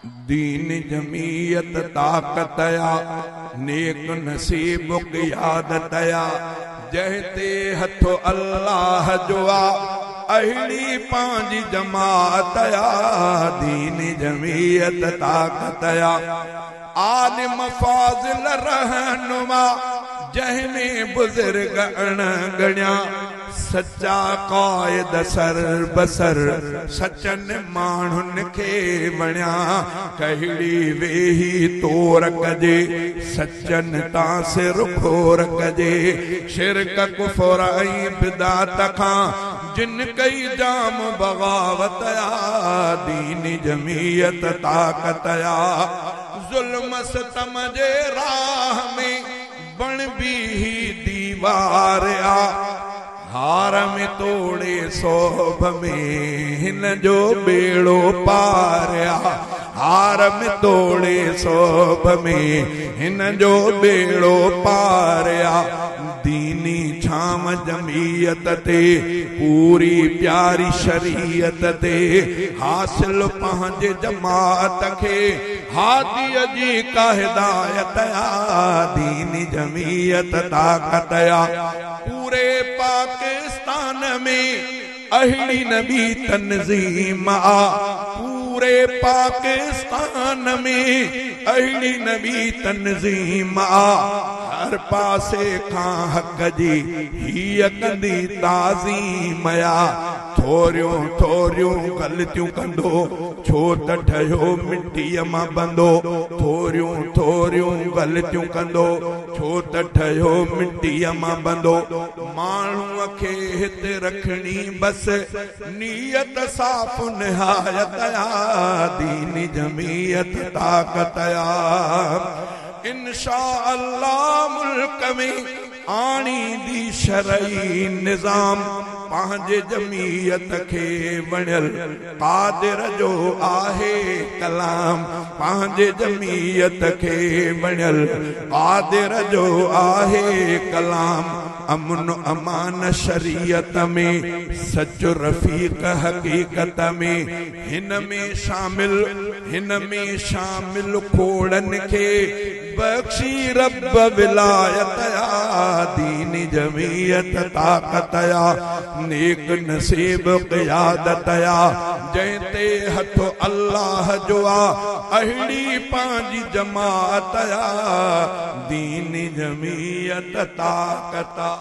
दीन जमीयत ताकत या नेक नसीब क़ियादत या जहते हथो अल्लाह जुआ अहिड़ी पांजी जमात या दीन जमीयत ताकत या आलिम फाज़िल रहनुमा जहमें बुजुर्ग अणगण्या सच्चा कायद सर बसर सचन माण्हुनि खे वणिया कहिड़ी वेही तोर कजे सचन तां सिर खोर कजे शिरक कुफर ऐं बिदात खां जिन कई जाम बगावत या दीन जमीयत ताकत या ज़ुल्म सितम जे राह में बण बीही दीवार या हार में तोड़े सोभ में हिन जो बेड़ो पारिया हार में तोड़े सोभ में हिन जो बेड़ो पारिया दीनी छाम जमीयत ते पूरी प्यारी शरीयत ते हासिल पंहिंजे जमात खे हादीअ जी का हिदायत या दीनी जमीयत ताकत या पूरे पाकिस्तान में अहिड़ी नबी तंजीम आ पूरे पाकिस्तान में अहिड़ी नबी तंजीम आ हर पासे खां हक जी हीअ कंदी ताज़ीम या थोरियूं थोरियूं ग़लतियूं कंदो छो त ठहियो मिटीअ मां बंदो थोरियूं थोरियूं ग़लतियूं कंदो छो त ठहियो मिटीअ मां बंदो माण्हूअ खे हिते रखणी बस नियत साफ़ निहायत या दीन जमीयत ताकत या इंशा अल्लाह मुल्क में आणी दी शरई निज़ाम पंहिंजे जमीयत खे वणियल कादिर जो आहे कलाम पंहिंजे जमीयत खे वणियल कादिर जो आहे कलाम अमन अमान शरीयत में सचो रफीक हकीकत में हिन में शामिल खोड़न के बख्शी रब विलायत या दीन जमीयत ताकत या नेक नसीब क़ियादत या जंहिंते हथो अल्लाह जुआ अहिड़ी पांजी जमात या दीन जमीयत ताकत आ।